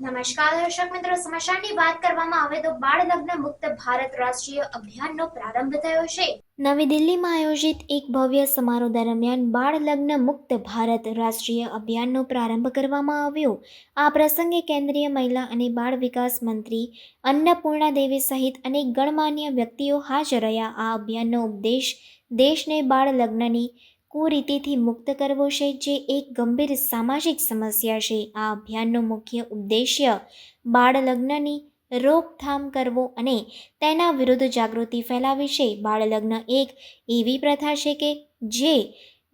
નમસ્કાર દર્શક મિત્રો, સમાચારની વાત કરવામાં આવે તો બાળ લગ્ન મુક્ત ભારત રાષ્ટ્રીય અભિયાનનો પ્રારંભ થયો છે। નવી દિલ્હીમાં આયોજિત એક ભવ્ય સમારોહ દરમિયાન બાળ લગ્ન મુક્ત ભારત રાષ્ટ્રીય અભિયાનનો પ્રારંભ કરવામાં આવ્યો। આ પ્રસંગે કેન્દ્રીય મહિલા અને બાળ વિકાસ મંત્રી અન્નપૂર્ણા દેવી સહિત અનેક ગણમાન્ય વ્યક્તિઓ હાજર રહ્યા। આ અભિયાનનો ઉદ્દેશ દેશને બાળ લગ્નની કુરીતિથી મુક્ત કરવો છે, જે એક ગંભીર સામાજિક સમસ્યા છે। આ અભિયાનનો મુખ્ય ઉદ્દેશ્ય બાળ લગ્નની રોકથામ કરવો અને તેના વિરુદ્ધ જાગૃતિ ફેલાવવી છે। બાળ લગ્ન એક એવી પ્રથા છે કે જે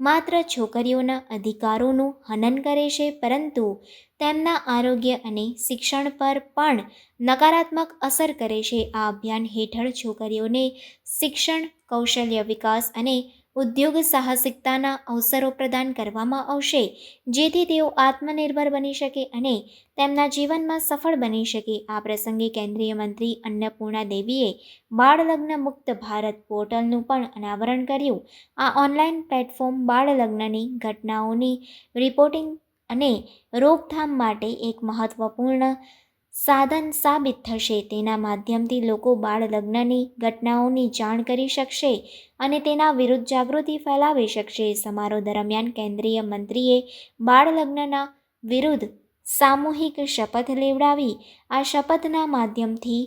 માત્ર છોકરીઓના અધિકારોનું હનન કરે છે, પરંતુ તેમના આરોગ્ય અને શિક્ષણ પર પણ નકારાત્મક અસર કરે છે। આ અભિયાન હેઠળ છોકરીઓને શિક્ષણ, કૌશલ્ય વિકાસ અને ઉદ્યોગ સાહસિકતાના અવસરો પ્રદાન કરવામાં આવશે, જેથી તેઓ આત્મનિર્ભર બની શકે અને તેમના જીવનમાં સફળ બની શકે। આ પ્રસંગે કેન્દ્રીય મંત્રી અન્નપૂર્ણા દેવીએ બાળ લગ્ન મુક્ત ભારત પોર્ટલનું પણ અનાવરણ કર્યું। આ ઓનલાઈન પ્લેટફોર્મ બાળ લગ્નની ઘટનાઓની રિપોર્ટિંગ અને રોકથામ માટે એક મહત્વપૂર્ણ સાધન સાબિત થશે। તેના માધ્યમથી લોકો બાળ લગ્નની ઘટનાઓની જાણ કરી શકશે અને તેના વિરુદ્ધ જાગૃતિ ફેલાવી શકશે। સમારોહ દરમિયાન કેન્દ્રીય મંત્રીએ બાળ લગ્નના વિરુદ્ધ સામૂહિક શપથ લેવડાવી। આ શપથના માધ્યમથી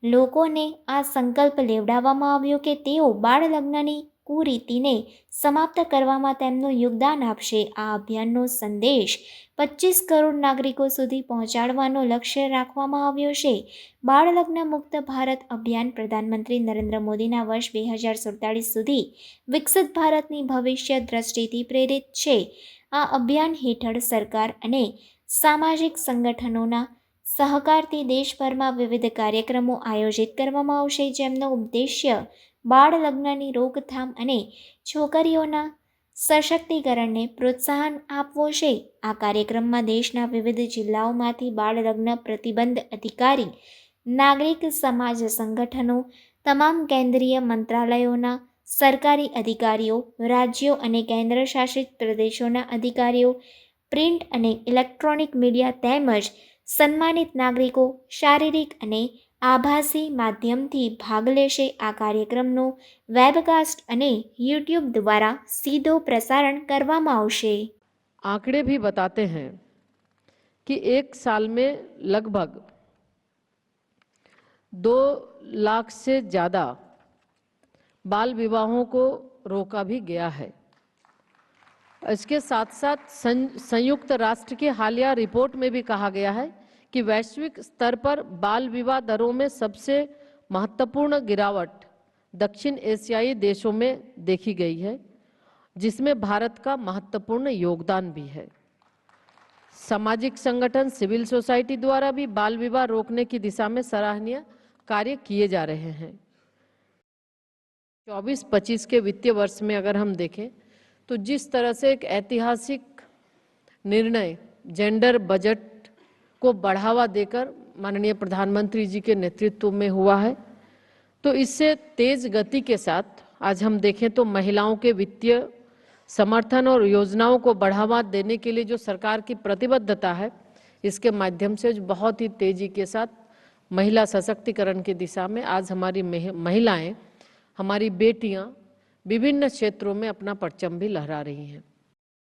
લોકોને આ સંકલ્પ લેવડાવવામાં આવ્યો કે તેઓ બાળ લગ્નની કુરીતિને સમાપ્ત કરવામાં તેમનું યોગદાન આપશે। આ અભિયાનનો સંદેશ 25 કરોડ નાગરિકો સુધી પહોંચાડવાનો લક્ષ્ય રાખવામાં આવ્યો છે। બાળ લગ્ન મુક્ત ભારત અભિયાન પ્રધાનમંત્રી નરેન્દ્ર મોદીના વર્ષ 2047 સુધી વિકસિત ભારતની ભવિષ્ય દ્રષ્ટિથી પ્રેરિત છે। આ અભિયાન હેઠળ સરકાર અને સામાજિક સંગઠનોના સહકારથી દેશભરમાં વિવિધ કાર્યક્રમો આયોજિત કરવામાં આવશે, જેમનો ઉદ્દેશ્ય બાળ લગ્નની રોકથામ અને છોકરીઓના સશક્તિકરણને પ્રોત્સાહન આપવો છે। આ કાર્યક્રમમાં દેશના વિવિધ જિલ્લાઓમાંથી બાળ લગ્ન પ્રતિબંધ અધિકારી, નાગરિક સમાજ સંગઠનો, તમામ કેન્દ્રીય મંત્રાલયોના સરકારી અધિકારીઓ, રાજ્યો અને કેન્દ્ર શાસિત પ્રદેશોના અધિકારીઓ, પ્રિન્ટ અને ઇલેક્ટ્રોનિક મીડિયા તેમજ સન્માનિત નાગરિકો શારીરિક અને આભાસી માધ્યમથી ભાગ લેશે। આ કાર્યક્રમનો વેબકાસ્ટ અને યુટ્યુબ દ્વારા સીધો પ્રસારણ કરવામાં આવશે। आंकड़े भी बताते हैं कि एक साल में लगभग 2 लाख से ज़्यादा बाल विवाहों को रोका भी गया है। इसके साथ साथ संयुक्त राष्ट्र की हालिया रिपोर्ट में भी कहा गया है कि वैश्विक स्तर पर बाल विवाह दरों में सबसे महत्वपूर्ण गिरावट दक्षिण एशियाई देशों में देखी गई है, जिसमें भारत का महत्वपूर्ण योगदान भी है। सामाजिक संगठन, सिविल सोसाइटी द्वारा भी बाल विवाह रोकने की दिशा में सराहनीय कार्य किए जा रहे हैं। 24-25 के वित्तीय वर्ष में अगर हम देखें तो जिस तरह से एक ऐतिहासिक निर्णय जेंडर बजट को बढ़ावा देकर माननीय प्रधानमंत्री जी के नेतृत्व में हुआ है, तो इससे तेज गति के साथ आज हम देखें तो महिलाओं के वित्तीय समर्थन और योजनाओं को बढ़ावा देने के लिए जो सरकार की प्रतिबद्धता है, इसके माध्यम से बहुत ही तेजी के साथ महिला सशक्तिकरण की दिशा में आज हमारी महिलाएं, हमारी बेटियां विभिन्न क्षेत्रों में अपना परचम भी लहरा रही हैं।